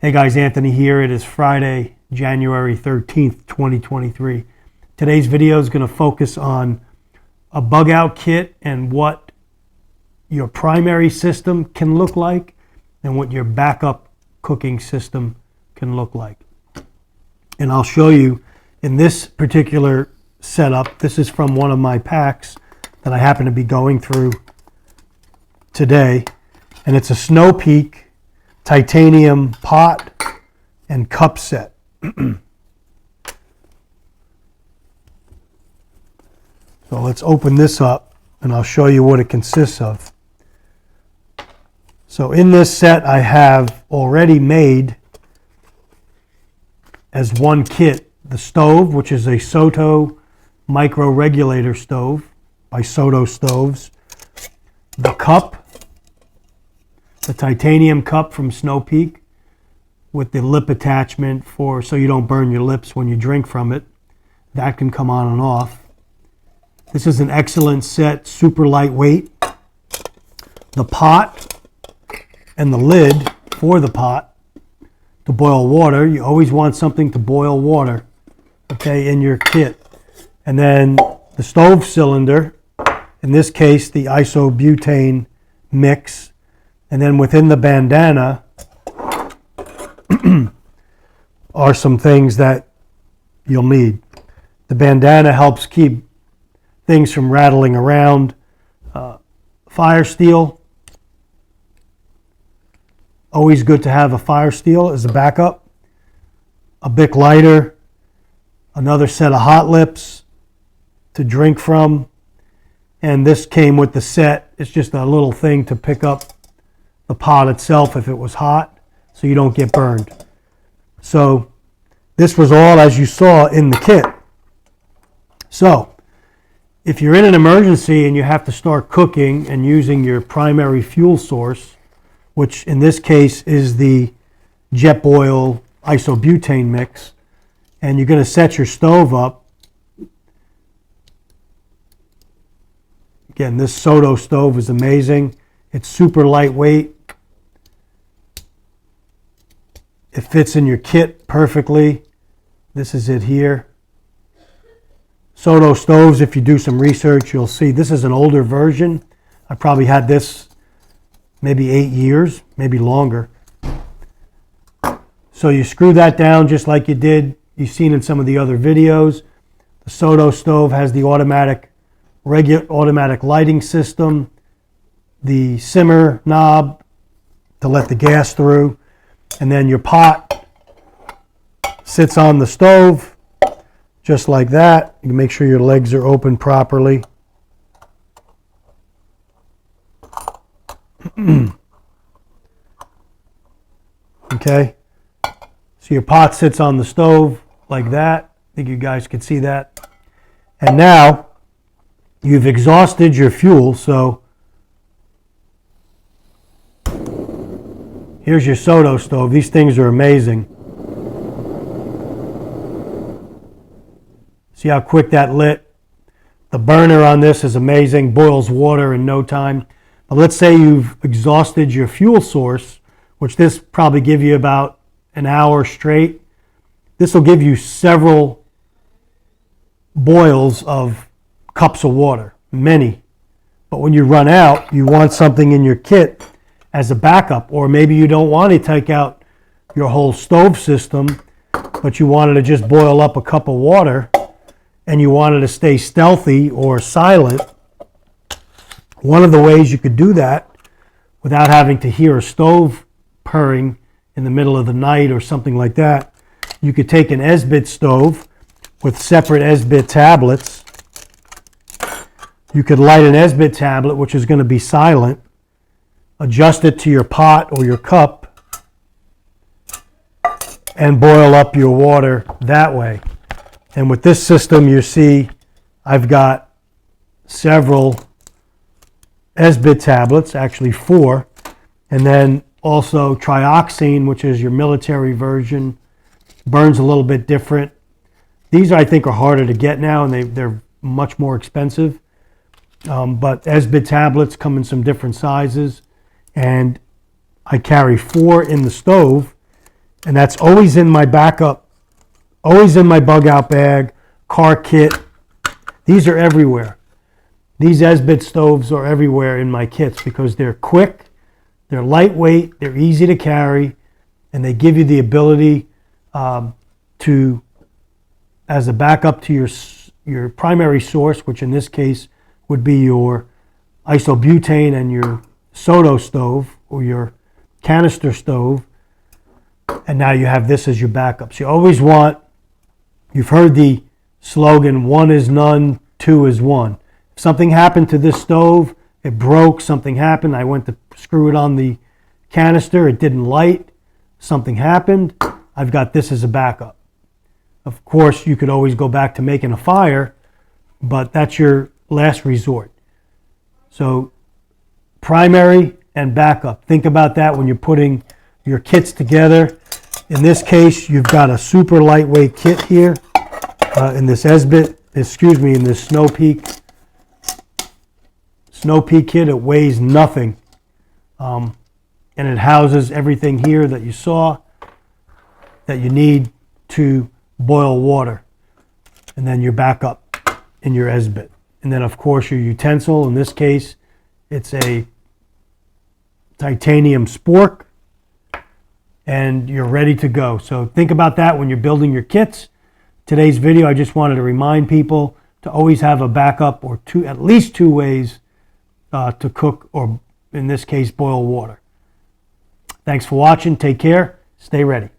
Hey guys, Anthony here. It is Friday, January 13th, 2023. Today's video is going to focus on a bug out kit and what your primary system can look like and what your backup cooking system can look like. And I'll show you in this particular setup. This is from one of my packs that I happen to be going through today. And it's a Snow Peak titanium pot and cup set. So let's open this up and I'll show you what it consists of. So in this set I have already made as one kit the stove, which is a Soto micro regulator stove by Soto Stoves, the cup, the titanium cup from Snow Peak with the lip attachment for so you don't burn your lips when you drink from it. That can come on and off. This is an excellent set, super lightweight. The pot and the lid for the pot to boil water. You always want something to boil water, okay, in your kit. And then the stove cylinder, in this case the isobutane mix. And then within the bandana are some things that you'll need. The bandana helps keep things from rattling around. Fire steel. Always good to have a fire steel as a backup. A Bic lighter. Another set of hot lips to drink from. And this came with the set. It's just a little thing to pick up the pot itself if it was hot, so you don't get burned. So this was all, as you saw, in the kit. So if you're in an emergency and you have to start cooking and using your primary fuel source, which in this case is the Jetboil isobutane mix, and you're going to set your stove up, again, this Soto stove is amazing. It's super lightweight. It fits in your kit perfectly. This is it here. Soto stoves, if you do some research, you'll see this is an older version. I probably had this maybe 8 years, maybe longer. So you screw that down just like you've seen in some of the other videos. The Soto stove has the automatic lighting system, the simmer knob to let the gas through, and then your pot sits on the stove just like that. You can make sure your legs are open properly. Okay, so your pot sits on the stove like that. I think you guys can see that. And now you've exhausted your fuel, so here's your Soto stove. These things are amazing. See how quick that lit? The burner on this is amazing. Boils water in no time. But let's say you've exhausted your fuel source, which this probably give you about an hour straight. This will give you several boils of cups of water, many. But when you run out, you want something in your kit as a backup, or maybe you don't want to take out your whole stove system, but you wanted to just boil up a cup of water and you wanted to stay stealthy or silent. One of the ways you could do that without having to hear a stove purring in the middle of the night or something like that, you could take an Esbit stove with separate Esbit tablets. You could light an Esbit tablet, which is going to be silent, adjust it to your pot or your cup, and boil up your water that way. And with this system, you see I've got several Esbit tablets, actually 4, and then also trioxane, which is your military version, burns a little bit different. These I think are harder to get now, and they're much more expensive. But Esbit tablets come in some different sizes, and I carry 4 in the stove And that's always in my backup, always in my bug out bag, car kit. These are everywhere. These Esbit stoves are everywhere in my kits because they're quick, they're lightweight, they're easy to carry, and they give you the ability to, as a backup to your primary source, which in this case would be your isobutane and your Soto stove or your canister stove, and now you have this as your backups. You always want, you've heard the slogan, 1 is none, 2 is 1. If something happened to this stove, it broke, something happened, I went to screw it on the canister, it didn't light, something happened, I've got this as a backup. Of course, you could always go back to making a fire, but that's your last resort. So primary and backup. Think about that when you're putting your kits together. In this case, you've got a super lightweight kit here in this Esbit, in this Snow Peak kit. It weighs nothing. And it houses everything here that you saw that you need to boil water. And then your backup in your Esbit. And then, of course, your utensil. In this case, it's a titanium spork. And you're ready to go. So think about that when you're building your kits. Today's video, I just wanted to remind people to always have a backup or at least two ways to cook, or in this case, boil water. Thanks for watching. Take care. Stay ready.